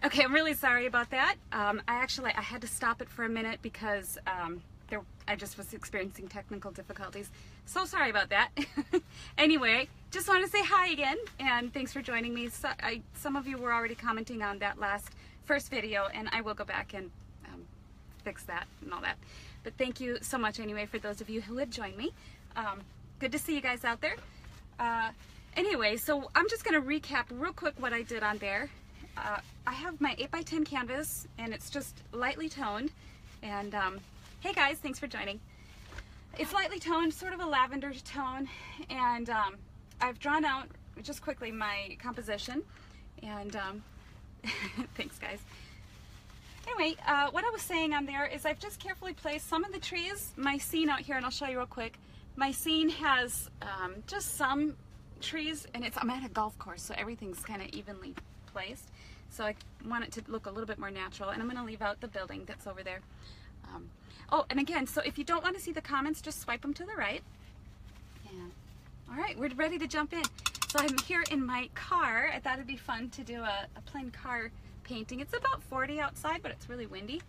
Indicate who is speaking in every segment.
Speaker 1: Okay, I'm really sorry about that. I had to stop it for a minute because I just was experiencing technical difficulties. So sorry about that. Anyway, just want to say hi again, and thanks for joining me. Some of you were already commenting on that first video, and I will go back and fix that and all that. But thank you so much anyway for those of you who had joined me. Good to see you guys out there. Anyway, so I'm just going to recap real quick what I did on there. I have my 8x10 canvas, and it's just lightly toned. And hey guys, thanks for joining. It's lightly toned, sort of a lavender tone, and I've drawn out just quickly my composition. And thanks guys. Anyway, what I was saying on there is I've just carefully placed some of the trees. My scene out here, and I'll show you real quick. My scene has just some trees, and I'm at a golf course, so everything's kind of evenly placed. So I want it to look a little bit more natural, and I'm going to leave out the building that's over there. Oh, and again, so if you don't want to see the comments, just swipe them to the right. And all right, we're ready to jump in. So I'm here in my car. I thought it'd be fun to do a plain car painting. It's about 40 outside, but it's really windy,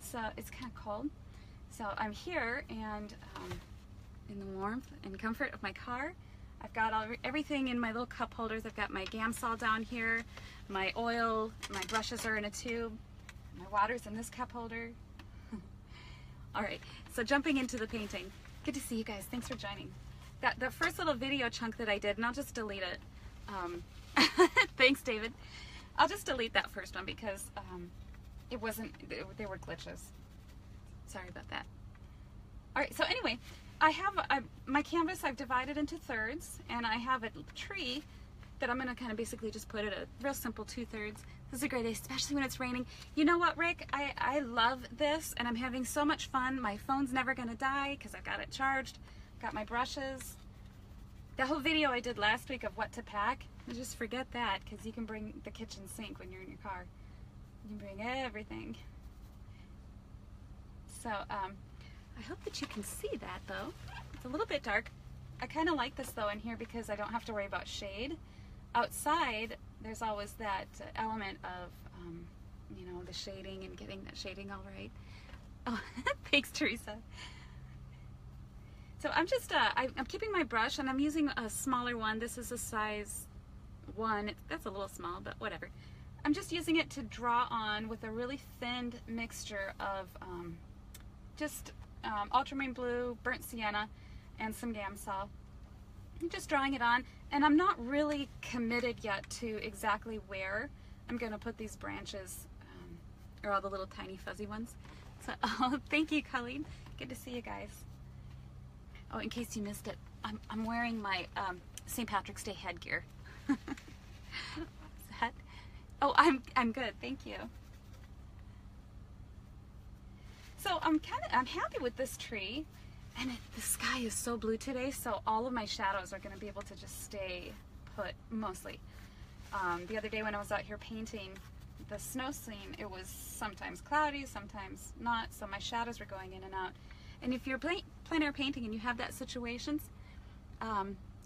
Speaker 1: so it's kind of cold. So I'm here, and in the warmth and comfort of my car. I've got everything in my little cup holders. I've got my Gamsol down here, my oil, my brushes are in a tube, my water's in this cup holder. All right, so jumping into the painting. Good to see you guys. Thanks for joining. The first little video chunk that I did, and I'll just delete it. Thanks, David. I'll just delete that first one because there were glitches. Sorry about that. All right, so anyway, I have my canvas. I've divided into thirds, and I have a tree that I'm going to kind of basically just put it a real simple 2/3. This is a great day, especially when it's raining. You know what, Rick? I love this, and I'm having so much fun. My phone's never going to die because I've got it charged. Got my brushes. The whole video I did last week of what to pack, just forget that, because you can bring the kitchen sink when you're in your car. You can bring everything. So, I hope that you can see that though. It's a little bit dark. I kind of like this though in here because I don't have to worry about shade. Outside, there's always that element of, you know, the shading and getting that shading all right. Oh, thanks, Teresa. So I'm just, I'm keeping my brush, and I'm using a smaller one. This is a size 1. That's a little small, but whatever. I'm just using it to draw on with a really thin mixture of ultramarine blue, burnt sienna, and some Gamsol. I'm just drawing it on, and I'm not really committed yet to exactly where I'm going to put these branches, or all the little tiny fuzzy ones. So, oh, thank you, Colleen. Good to see you guys. Oh, in case you missed it, I'm wearing my St. Patrick's Day headgear. What's that? Oh, I'm good, thank you. So I'm happy with this tree, and the sky is so blue today, so all of my shadows are going to be able to just stay put mostly. The other day when I was out here painting the snow scene, it was sometimes cloudy, sometimes not, so my shadows were going in and out. And if you're plein air painting and you have that situations,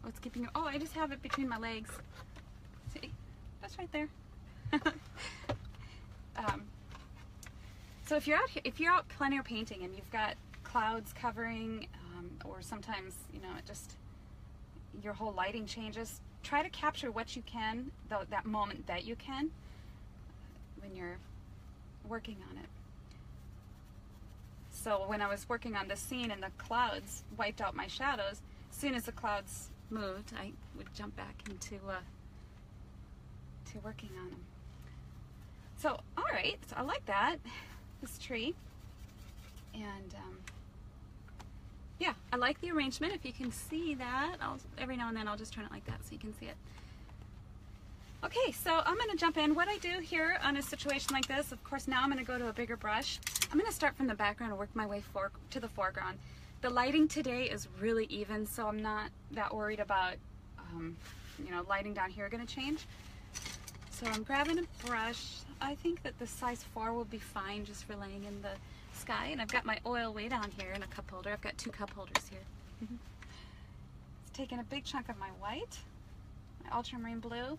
Speaker 1: what's keeping you? Oh, I just have it between my legs. See, that's right there. So if you're out plein air painting and you've got clouds covering, or sometimes, you know, your whole lighting changes, try to capture what you can, that moment that you can, when you're working on it. So when I was working on this scene and the clouds wiped out my shadows, as soon as the clouds moved, I would jump back into to working on them. So, all right, so I like that, this tree. And yeah, I like the arrangement. If you can see that, every now and then I'll just turn it like that so you can see it. Okay, so I'm going to jump in. What I do here on a situation like this, of course, now I'm going to go to a bigger brush. I'm going to start from the background and work my way to the foreground. The lighting today is really even, so I'm not that worried about, you know, lighting down here going to change. So I'm grabbing a brush. I think that the size 4 will be fine just for laying in the sky. And I've got my oil way down here in a cup holder. I've got 2 cup holders here. It's taking a big chunk of my white, my ultramarine blue,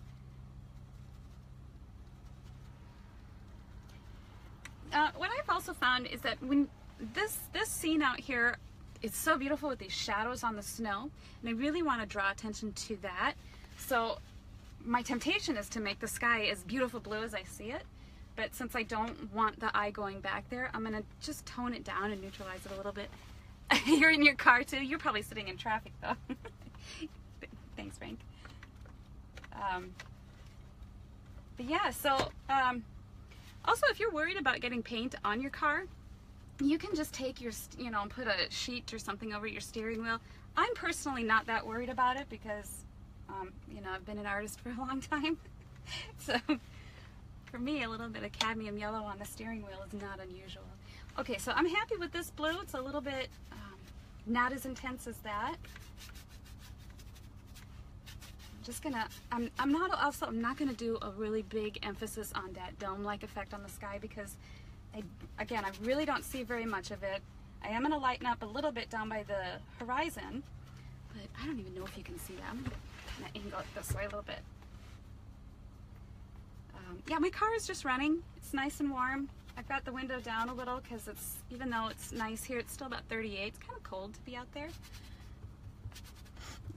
Speaker 1: what I've also found is that when this scene out here is so beautiful with these shadows on the snow, and I really want to draw attention to that. So my temptation is to make the sky as beautiful blue as I see it, but since I don't want the eye going back there, I'm gonna just tone it down and neutralize it a little bit. You're in your car too. You're probably sitting in traffic though. Thanks, Frank. But yeah, so also if you're worried about getting paint on your car, you can just take your, you know, put a sheet or something over your steering wheel. I'm personally not that worried about it because, you know, I've been an artist for a long time. So for me, a little bit of cadmium yellow on the steering wheel is not unusual. Okay, so I'm happy with this blue. It's a little bit not as intense as that. Just gonna, I'm not gonna do a really big emphasis on that dome-like effect on the sky because again, I really don't see very much of it. I am gonna lighten up a little bit down by the horizon, but I don't even know if you can see that. I'm gonna kind of angle it this way a little bit. Yeah, my car is just running. It's nice and warm. I've got the window down a little because it's, even though it's nice here, it's still about 38. It's kind of cold to be out there.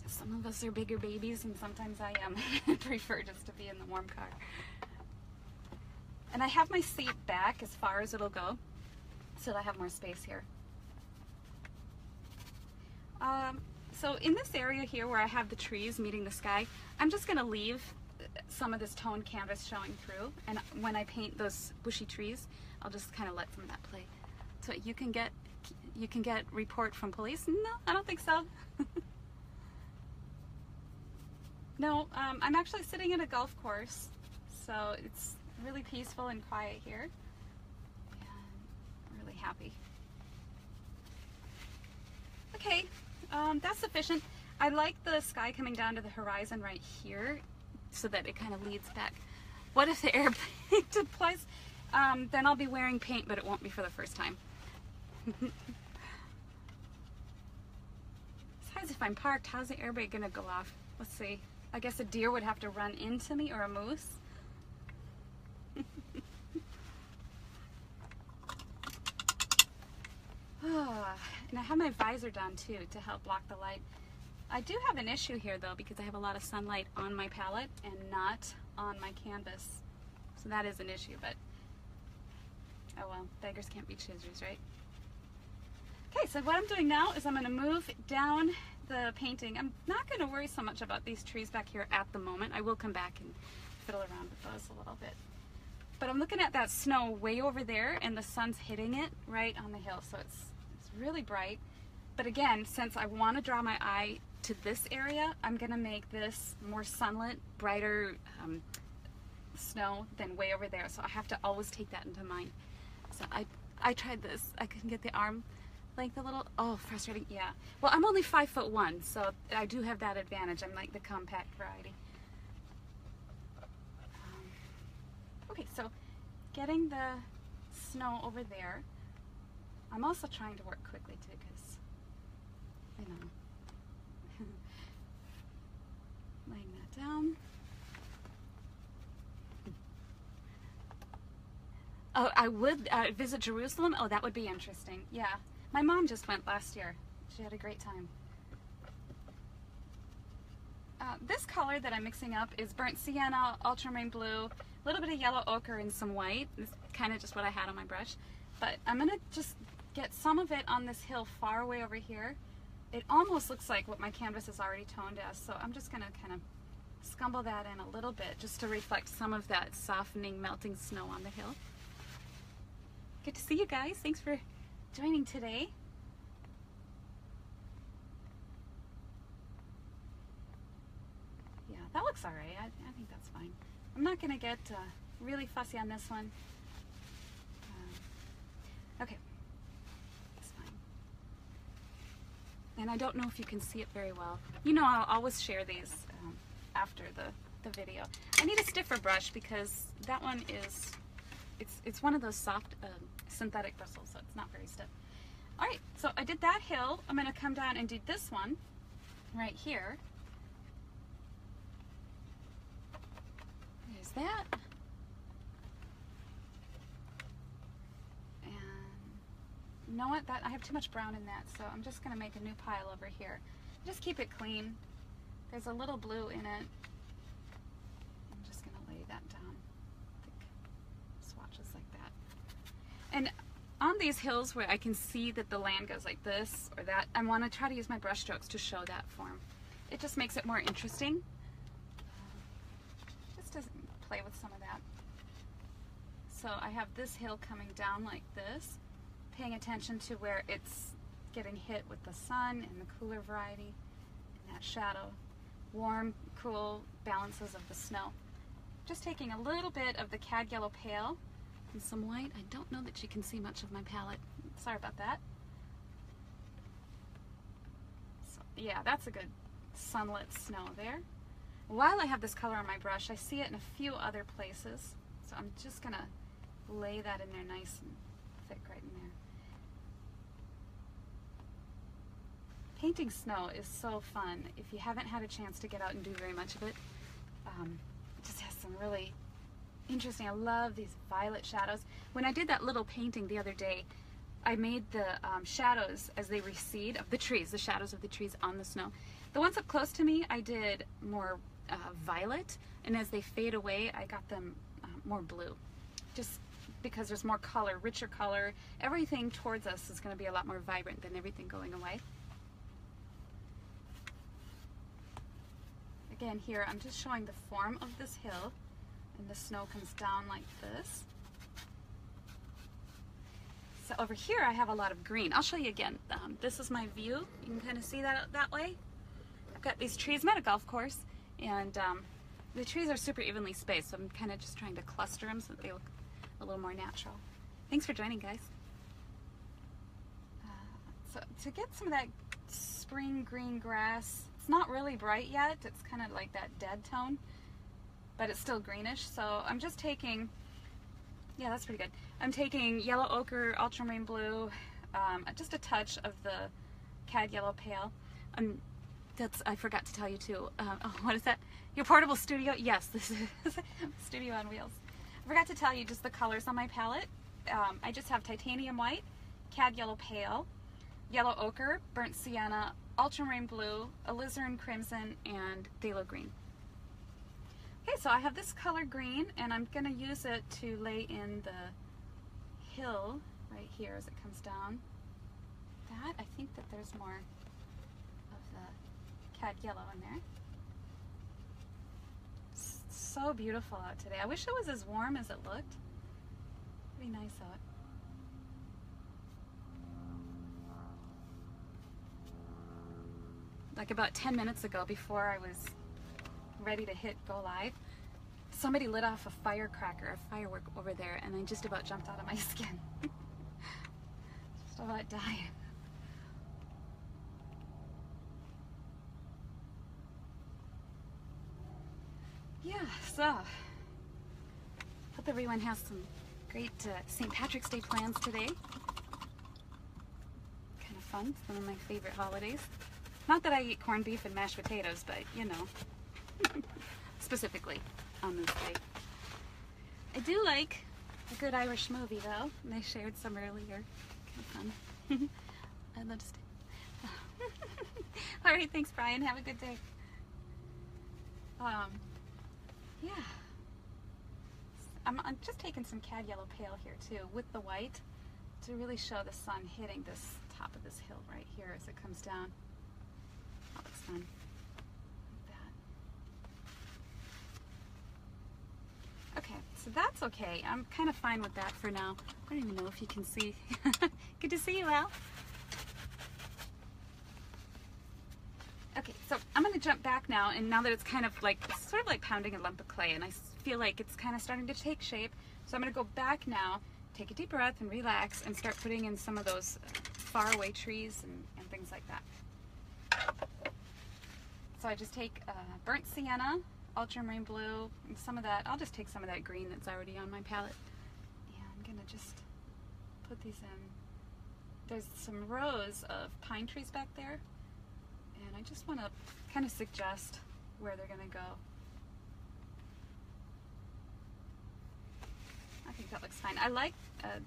Speaker 1: Some of us are bigger babies, and sometimes I am. I prefer just to be in the warm car. And I have my seat back as far as it'll go, so that I have more space here. So in this area here where I have the trees meeting the sky, I'm just going to leave some of this toned canvas showing through, and when I paint those bushy trees, I'll just kind of let some of that play. So you can get report from police? No, I don't think so. No, I'm actually sitting at a golf course, so it's really peaceful and quiet here, and I'm really happy. Okay, that's sufficient. I like the sky coming down to the horizon right here, so that it kind of leads back. What if the airplane took place? Then I'll be wearing paint, but it won't be for the first time. Besides, if I'm parked, how's the airbag gonna go off? Let's see. I guess a deer would have to run into me, or a moose. And I have my visor down too to help block the light. I do have an issue here though because I have a lot of sunlight on my palette and not on my canvas. So that is an issue, but oh well, beggars can't be choosers, right? Okay, so what I'm doing now is I'm going to move down the painting. I'm not going to worry so much about these trees back here at the moment. I will come back and fiddle around with those a little bit. But I'm looking at that snow way over there, and the sun's hitting it right on the hill, so it's really bright. But again, since I want to draw my eye to this area, I'm going to make this more sunlit, brighter snow than way over there. So I have to always take that into mind. So I tried this. I couldn't get the arm length a little. Oh, frustrating. Yeah. Well, I'm only 5'1", so I do have that advantage. I'm like the compact variety. Okay, so getting the snow over there. I'm also trying to work quickly too, because, you know, laying that down. Oh, I would visit Jerusalem. Oh, that would be interesting. Yeah. My mom just went last year. She had a great time. This color that I'm mixing up is burnt sienna, ultramarine blue, a little bit of yellow ochre, and some white. It's kind of just what I had on my brush. But I'm going to just get some of it on this hill far away over here. It almost looks like what my canvas is already toned as, so I'm just going to kind of scumble that in a little bit just to reflect some of that softening, melting snow on the hill. Good to see you guys. Thanks for joining today. Yeah, that looks all right. I think that's fine. I'm not going to get really fussy on this one. Okay, that's fine. And I don't know if you can see it very well. You know, I'll always share these after the video. I need a stiffer brush because that one is, it's one of those soft synthetic bristles, so it's not very stiff. All right, so I did that hill. I'm going to come down and do this one right here. There's that. know what? That I have too much brown in that, so I'm just going to make a new pile over here. Just keep it clean. There's a little blue in it. I'm just going to lay that down. Thick swatches like that. And on these hills where I can see that the land goes like this or that, I want to try to use my brush strokes to show that form. It just makes it more interesting. Just to play with some of that. So I have this hill coming down like this, paying attention to where it's getting hit with the sun and the cooler variety and that shadow. Warm, cool balances of the snow. Just taking a little bit of the Cad Yellow Pale and some white. I don't know that you can see much of my palette. Sorry about that. So, yeah, that's a good sunlit snow there. While I have this color on my brush, I see it in a few other places. So I'm just going to lay that in there nice and thick right in there. Painting snow is so fun. If you haven't had a chance to get out and do very much of it, it just has some really interesting, I love these violet shadows. When I did that little painting the other day, I made the shadows as they recede of the trees, the shadows of the trees on the snow. The ones up close to me, I did more violet, and as they fade away, I got them more blue. Just because there's more color, richer color. Everything towards us is going to be a lot more vibrant than everything going away. Again, here I'm just showing the form of this hill, and the snow comes down like this. So over here I have a lot of green. I'll show you again. This is my view. You can kind of see that way. I've got these trees. I'm at a golf course, and the trees are super evenly spaced, so I'm kind of just trying to cluster them so that they look a little more natural. Thanks for joining, guys. So to get some of that spring green grass, it's not really bright yet. It's kind of like that dead tone, but it's still greenish. So I'm just taking, yeah, that's pretty good. I'm taking yellow ochre, ultramarine blue, just a touch of the Cad Yellow Pale. I forgot to tell you too. Oh, what is that? Your portable studio? Yes, this is Studio on Wheels. I forgot to tell you just the colors on my palette. I just have titanium white, Cad Yellow Pale, yellow ochre, burnt sienna, ultramarine blue, alizarin crimson, and phthalo green. Okay, so I have this color green, and I'm going to use it to lay in the hill right here as it comes down. I think that there's more of the Cad Yellow in there. It's so beautiful out today. I wish it was as warm as it looked. Pretty nice out. Like about 10 minutes ago, before I was ready to hit go live, somebody lit off a firecracker, a firework over there, and I just about jumped out of my skin. Just about dying. Yeah, so hope everyone has some great St. Patrick's Day plans today. Kind of fun. It's one of my favorite holidays. Not that I eat corned beef and mashed potatoes, but you know, specifically on this day. I do like a good Irish movie though, and I shared some earlier. Kind of fun. I'd love to stay. Alright, thanks Brian. Have a good day. Yeah. I'm just taking some Cad Yellow Pale here too, with the white, to really show the sun hitting this top of this hill right here as it comes down. That looks fun. Like that. Okay, so that's okay. I'm kind of fine with that for now. I don't even know if you can see. Good to see you, Al. Okay, so I'm going to jump back now, and now that it's kind of like, it's sort of like pounding a lump of clay, and I feel like it's kind of starting to take shape, so I'm going to go back now, take a deep breath and relax, and start putting in some of those faraway trees and things like that. So I just take burnt sienna, ultramarine blue, and some of that, I'll just take some of that green that's already on my palette, and I'm going to just put these in. There's some rows of pine trees back there, and I just want to kind of suggest where they're going to go. I think that looks fine. I like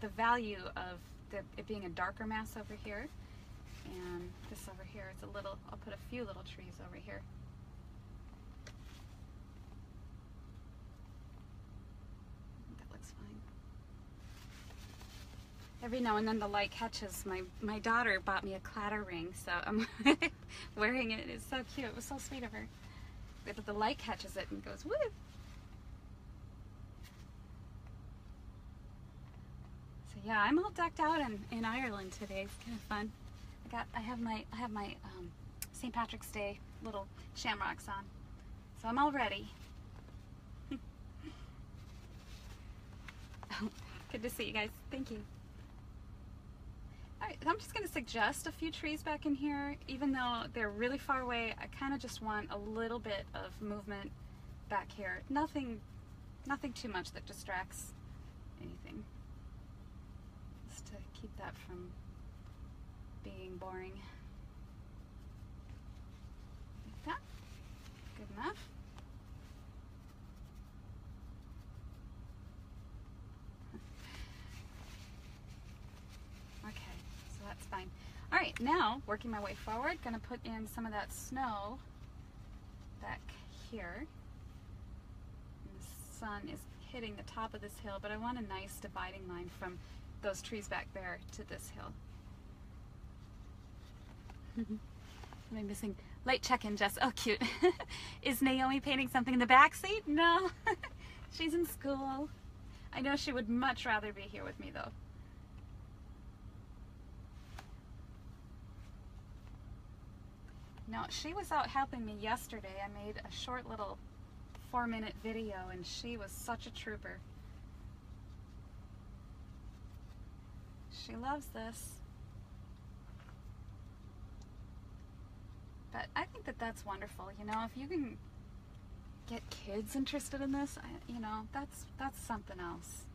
Speaker 1: the value of it being a darker mass over here, and this over here is a little, I'll put a few little trees over here. That looks fine. Every now and then the light catches. My daughter bought me a clatter ring, so I'm wearing it. It's so cute. It was so sweet of her. But the light catches it and goes, woo! So yeah, I'm all decked out in Ireland today. It's kind of fun. I have my St. Patrick's Day little shamrocks on, so I'm all ready. Good to see you guys. Thank you. Alright, I'm just going to suggest a few trees back in here. Even though they're really far away, I kind of just want a little bit of movement back here. Nothing too much that distracts anything. Just to keep that from being boring. Like that. Good enough. That's fine. All right, now working my way forward, gonna put in some of that snow back here. And the sun is hitting the top of this hill, but I want a nice dividing line from those trees back there to this hill. Am I missing? Late check-in, Jess. Oh, cute. Is Naomi painting something in the back seat? No. She's in school. I know she would much rather be here with me, though. No, she was out helping me yesterday. I made a short little 4-minute video, and she was such a trooper. She loves this. But I think that that's wonderful. You know, if you can get kids interested in this, you know, that's something else.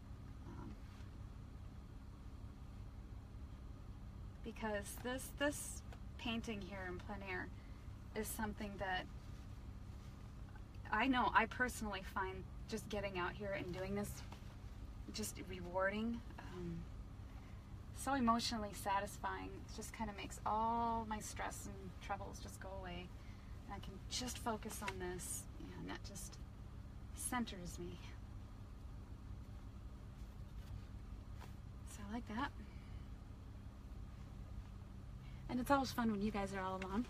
Speaker 1: Because this painting here in plein air is something that I know I personally find just getting out here and doing this just rewarding, so emotionally satisfying. It just kind of makes all my stress and troubles just go away, and I can just focus on this, and that just centers me. So I like that. And it's always fun when you guys are all along.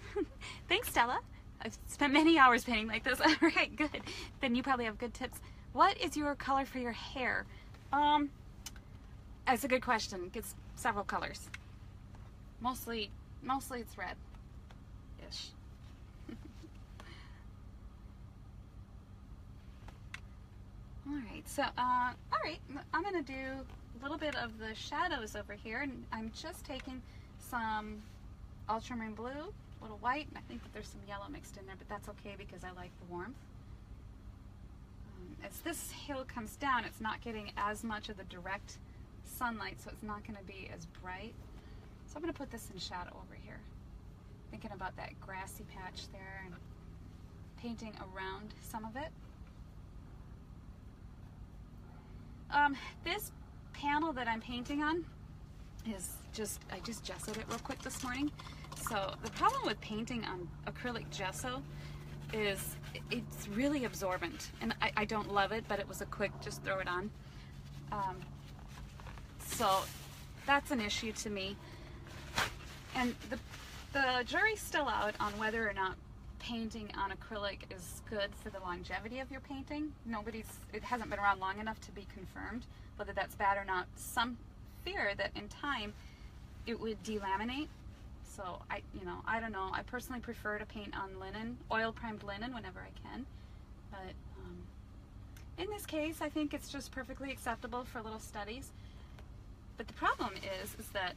Speaker 1: Thanks, Stella. I've spent many hours painting like this. All right, good. Then you probably have good tips. What is your color for your hair? That's a good question. It's several colors. Mostly it's red-ish. All right, so, all right, I'm gonna do a little bit of the shadows over here, and I'm just taking some ultramarine blue, a little white, and I think that there's some yellow mixed in there, but that's okay because I like the warmth. As this hill comes down, it's not getting as much of the direct sunlight, so it's not going to be as bright. So I'm going to put this in shadow over here. Thinking about that grassy patch there and painting around some of it. This panel that I'm painting on is I just gessoed it real quick this morning. So the problem with painting on acrylic gesso is it's really absorbent, and I don't love it, but it was a quick just throw it on. So that's an issue to me. And the jury's still out on whether or not painting on acrylic is good for the longevity of your painting. It hasn't been around long enough to be confirmed whether that's bad or not. Some fear that in time it would delaminate. So I don't know. I personally prefer to paint on linen, oil primed linen whenever I can. But in this case, I think it's just perfectly acceptable for little studies. But the problem is that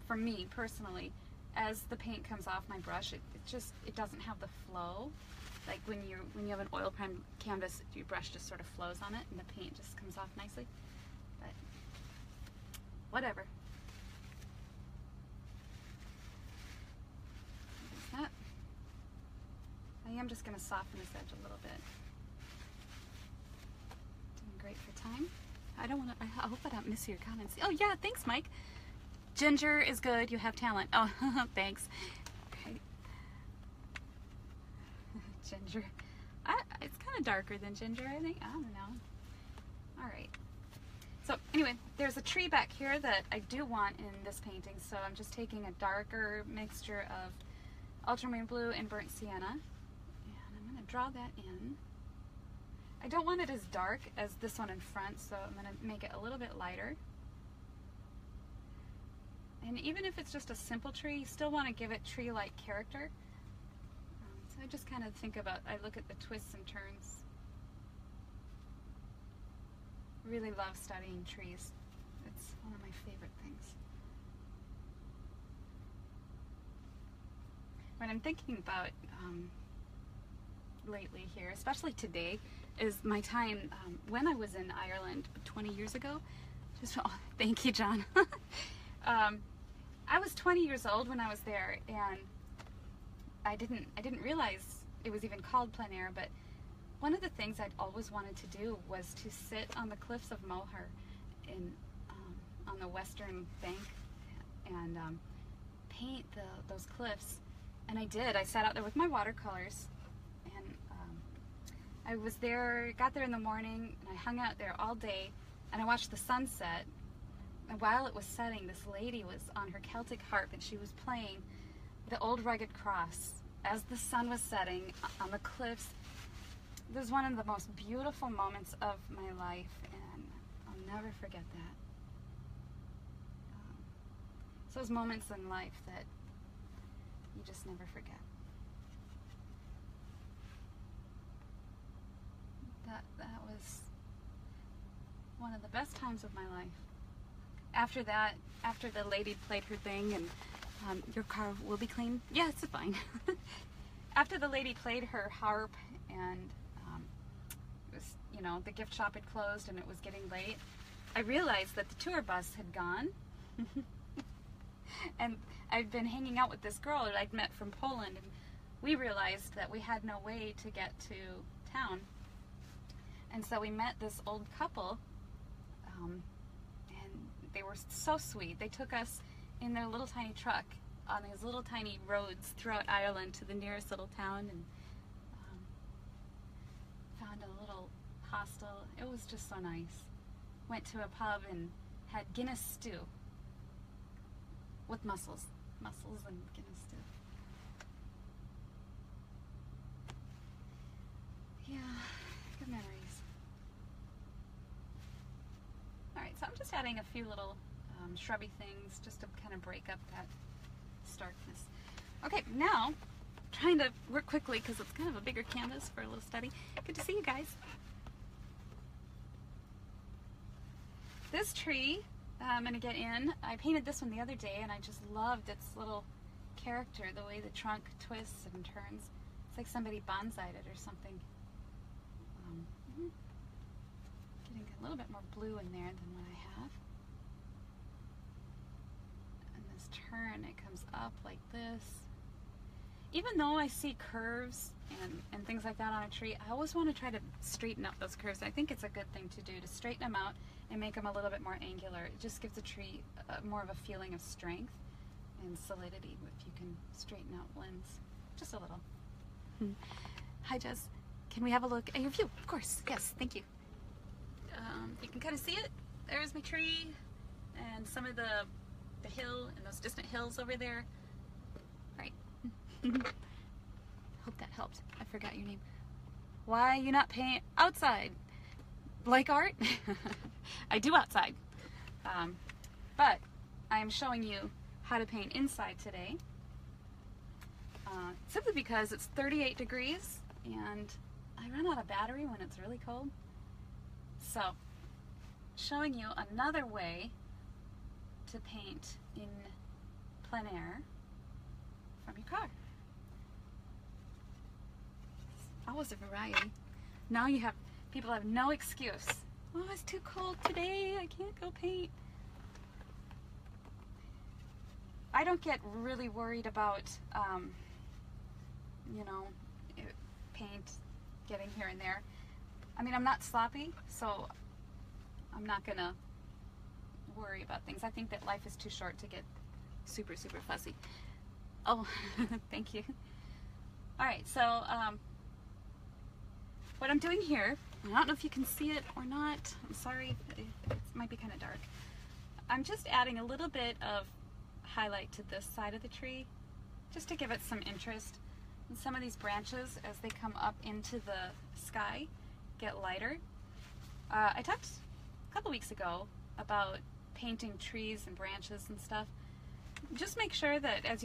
Speaker 1: for me personally, as the paint comes off my brush, it doesn't have the flow. Like when you have an oil primed canvas, your brush just sort of flows on it and the paint just comes off nicely. But whatever. There's that. I am just going to soften this edge a little bit. Doing great for time. I hope I don't miss your comments. Oh yeah, thanks Mike. Ginger is good. You have talent. Oh, thanks. Okay. Ginger. It's kind of darker than ginger, I think. I don't know. All right. So anyway, there's a tree back here that I do want in this painting, so I'm just taking a darker mixture of ultramarine blue and burnt sienna, and I'm going to draw that in. I don't want it as dark as this one in front, so I'm going to make it a little bit lighter. And even if it's just a simple tree, you still want to give it tree-like character. So I just kind of think about, I look at the twists and turns. Really love studying trees. It's one of my favorite things. What I'm thinking about lately here, especially today, is my time when I was in Ireland 20 years ago. Just, oh, thank you, John. I was 20 years old when I was there, and I didn't realize it was even called plein air, but one of the things I'd always wanted to do was to sit on the cliffs of Moher on the western bank and paint those cliffs. And I did. I sat out there with my watercolors, and I was there, got there in the morning, and I hung out there all day, and I watched the sunset. And while it was setting, this lady was on her Celtic harp, and she was playing the Old Rugged Cross as the sun was setting on the cliffs. It was one of the most beautiful moments of my life, and I'll never forget that. It's those moments in life that you just never forget. That was one of the best times of my life. After that, after the lady played her thing, and your car will be clean. Yeah, it's fine. After the lady played her harp, and it was, you know, the gift shop had closed and it was getting late, I realized that the tour bus had gone. And I'd been hanging out with this girl that I'd met from Poland, and we realized that we had no way to get to town. And so we met this old couple, and they were so sweet. They took us in their little tiny truck on these little tiny roads throughout Ireland to the nearest little town, and found a little hostel. It was just so nice. Went to a pub and had Guinness stew with mussels and Guinness stew. Yeah, good memories. Alright, so I'm just adding a few little shrubby things just to kind of break up that starkness. Okay, now, trying to work quickly because it's kind of a bigger canvas for a little study. Good to see you guys. This tree, I'm going to get in. I painted this one the other day, and I just loved its little character, the way the trunk twists and turns. It's like somebody bonsai'd it or something. Getting a little bit more blue in there than what I have. And this turn, it comes up like this. Even though I see curves and things like that on a tree, I always want to try to straighten up those curves. I think it's a good thing to do, to straighten them out and make them a little bit more angular. It just gives a tree more of a feeling of strength and solidity if you can straighten out limbs just a little. Hi Jess, can we have a look at your view? Of course, yes, thank you. You can kind of see it. There's my tree and some of the hill and those distant hills over there. Right. Hope that helped. I forgot your name. Why you not paint outside? Like art? I do outside. But I'm showing you how to paint inside today. Simply because it's 38 degrees and I run out of battery when it's really cold. So, showing you another way to paint in plein air from your car. It's always a variety. Now you have, people have no excuse. Oh, it's too cold today, I can't go paint. I don't get really worried about, you know, paint getting here and there. I mean, I'm not sloppy, so I'm not gonna worry about things. I think that life is too short to get super, super fussy. Oh, thank you. All right, so what I'm doing here, I don't know if you can see it or not. I'm sorry, it might be kind of dark. I'm just adding a little bit of highlight to this side of the tree, just to give it some interest. And some of these branches, as they come up into the sky, get lighter. I talked a couple weeks ago about painting trees and branches and stuff. Just make sure that as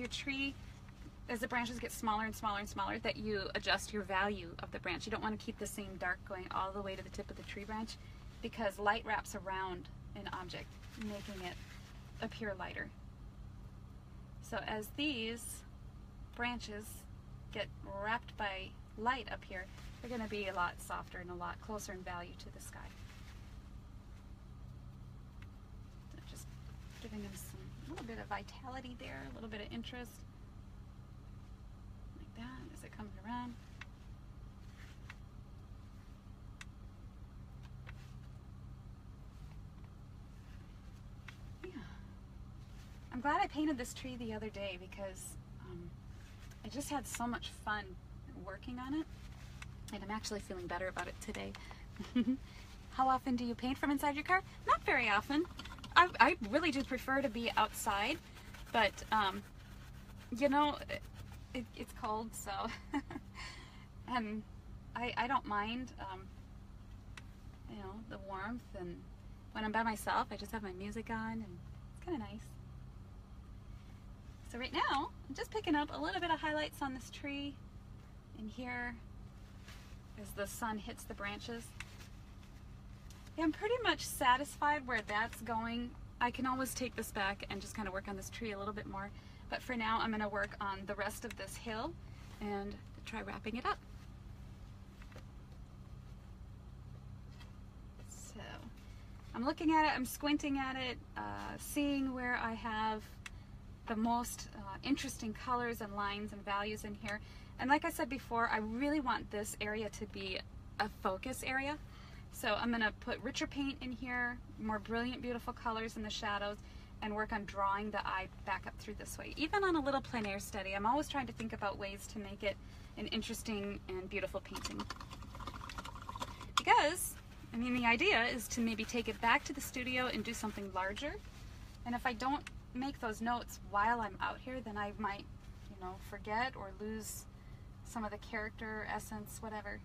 Speaker 1: the branches get smaller and smaller and smaller, that you adjust your value of the branch. You don't want to keep the same dark going all the way to the tip of the tree branch, because light wraps around an object, making it appear lighter. So as these branches get wrapped by light up here, they're going to be a lot softer and a lot closer in value to the sky. So just giving them a little bit of vitality there, a little bit of interest, like that, as it comes around. Yeah. I'm glad I painted this tree the other day, because I just had so much fun working on it, and I'm actually feeling better about it today. How often do you paint from inside your car? Not very often. I really do prefer to be outside, but you know, it's cold, so and I don't mind you know, the warmth, and when I'm by myself I just have my music on, and it's kind of nice. So right now I'm just picking up a little bit of highlights on this tree in here as the sun hits the branches. Yeah, I'm pretty much satisfied where that's going. I can always take this back and just kind of work on this tree a little bit more, but for now I'm going to work on the rest of this hill and try wrapping it up. So I'm looking at it, I'm squinting at it, seeing where I have the most interesting colors and lines and values in here. And like I said before, I really want this area to be a focus area. So I'm going to put richer paint in here, more brilliant, beautiful colors in the shadows, and work on drawing the eye back up through this way. Even on a little plein air study, I'm always trying to think about ways to make it an interesting and beautiful painting. Because, I mean, the idea is to maybe take it back to the studio and do something larger. And if I don't make those notes while I'm out here, then I might, you know, forget or lose some of the character, essence, whatever.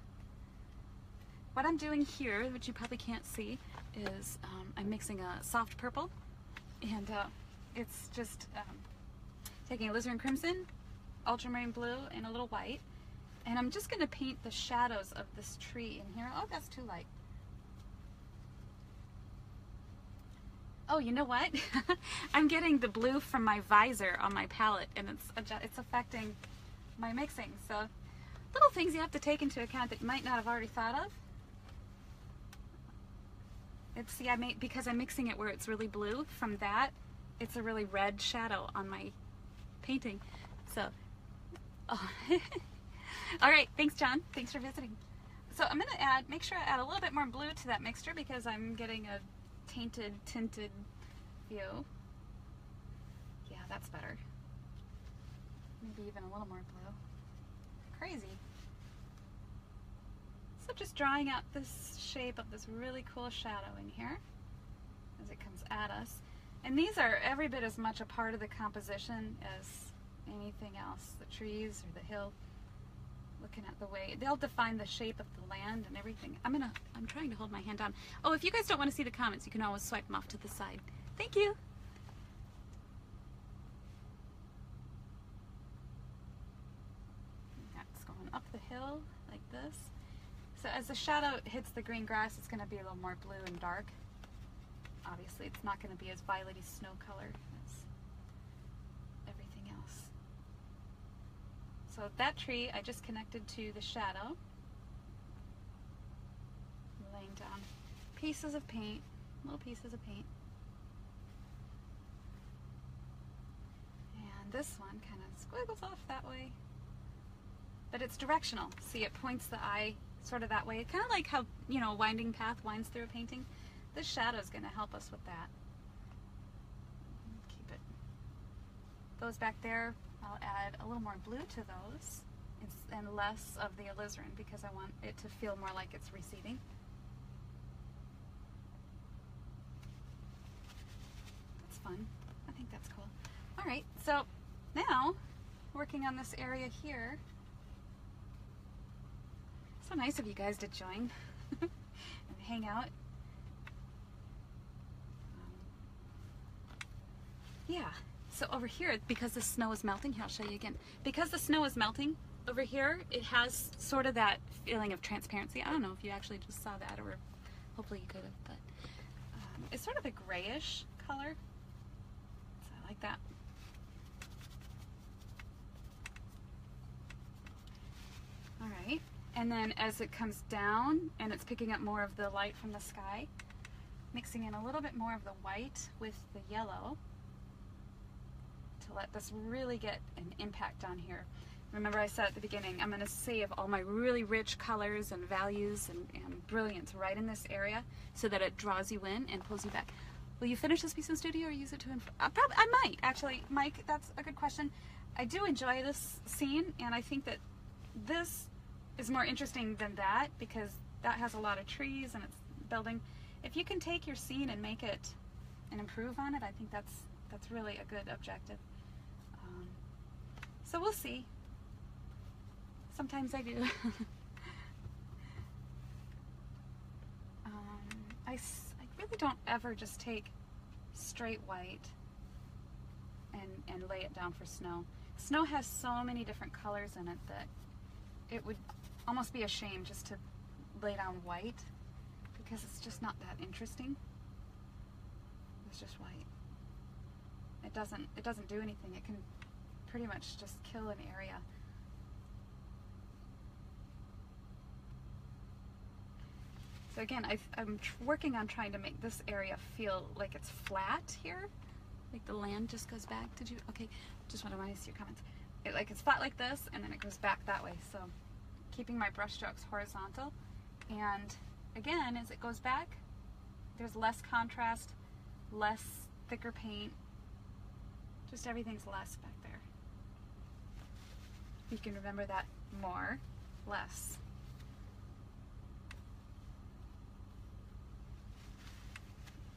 Speaker 1: What I'm doing here, which you probably can't see, is I'm mixing a soft purple, and it's just taking alizarin crimson, ultramarine blue, and a little white, and I'm just going to paint the shadows of this tree in here. Oh, that's too light. Oh, you know what? I'm getting the blue from my visor on my palette, and it's affecting my mixing. So little things you have to take into account that you might not have already thought of. See, because I'm mixing it where it's really blue, from that, it's a really red shadow on my painting. So, oh. All right, thanks, John. Thanks for visiting. So I'm going to make sure I add a little bit more blue to that mixture, because I'm getting a tinted view. Yeah, that's better. Maybe even a little more blue. Crazy. So just drawing out this shape of this really cool shadow in here as it comes at us. And these are every bit as much a part of the composition as anything else. The trees or the hill. Looking at the way they'll define the shape of the land and everything. I'm trying to hold my hand down. Oh, if you guys don't want to see the comments, you can always swipe them off to the side. Thank you. That's going up the hill like this. So as the shadow hits the green grass, it's going to be a little more blue and dark. Obviously, it's not going to be as violet-y snow color as everything else. So that tree, I just connected to the shadow, laying down pieces of paint, little pieces of paint. And this one kind of squiggles off that way, but it's directional. See, it points the eye sort of that way, kind of like how, you know, a winding path winds through a painting. This shadow is going to help us with that. those back there, I'll add a little more blue to those and less of the alizarin because I want it to feel more like it's receding. That's fun. I think that's cool. All right, so now working on this area here. So nice of you guys to join and hang out. Yeah, so over here, because the snow is melting, here I'll show you again. Because the snow is melting, over here it has sort of that feeling of transparency. I don't know if you actually just saw that, or hopefully you could have, but it's sort of a grayish color, so I like that. All right, and then as it comes down and it's picking up more of the light from the sky, mixing in a little bit more of the white with the yellow to let this really get an impact on here. Remember I said at the beginning, I'm going to save all my really rich colors and values and brilliance right in this area so that it draws you in and pulls you back. Will you finish this piece in studio or use it to I might, actually. Mike, that's a good question. I do enjoy this scene, and I think that this is more interesting than that because that has a lot of trees and it's building. If you can take your scene and make it and improve on it, I think that's really a good objective. So we'll see. Sometimes I do. I really don't ever just take straight white and lay it down for snow. Snow has so many different colors in it that it would almost be a shame just to lay down white because it's just not that interesting. It's just white. It doesn't do anything. It can pretty much just kill an area. So again, I'm working on trying to make this area feel like it's flat here. Like the land just goes back. Did you? Okay, just want to see your comments. Like it's flat like this, and then it goes back that way. So keeping my brush strokes horizontal. And again, as it goes back, there's less contrast, less thicker paint. Just everything's less back there. You can remember that more, less.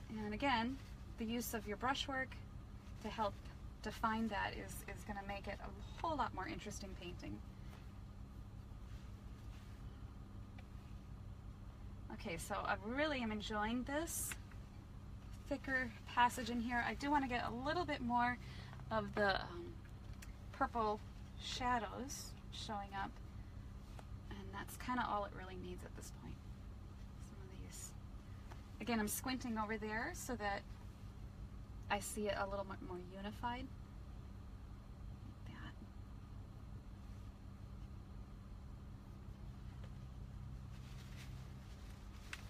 Speaker 1: And again, the use of your brushwork to help define that is going to make it a whole lot more interesting painting. Okay, so I really am enjoying this thicker passage in here. I do want to get a little bit more of the purple shadows showing up, and that's kind of all it really needs at this point. Some of these. Again, I'm squinting over there so that I see it a little bit more unified. Like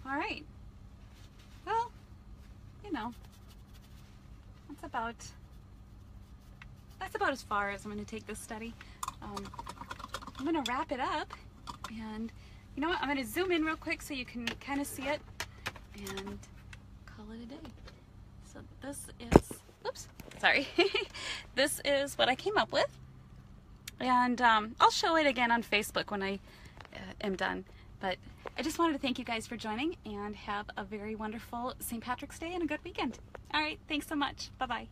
Speaker 1: that. All right. Well, you know, that's about as far as I'm going to take this study. I'm going to wrap it up, and you know what? I'm going to zoom in real quick so you can kind of see it and call it a day. So this is, oops, sorry. This is what I came up with, and I'll show it again on Facebook when I am done. But I just wanted to thank you guys for joining, and have a very wonderful St. Patrick's Day and a good weekend. All right, thanks so much. Bye-bye.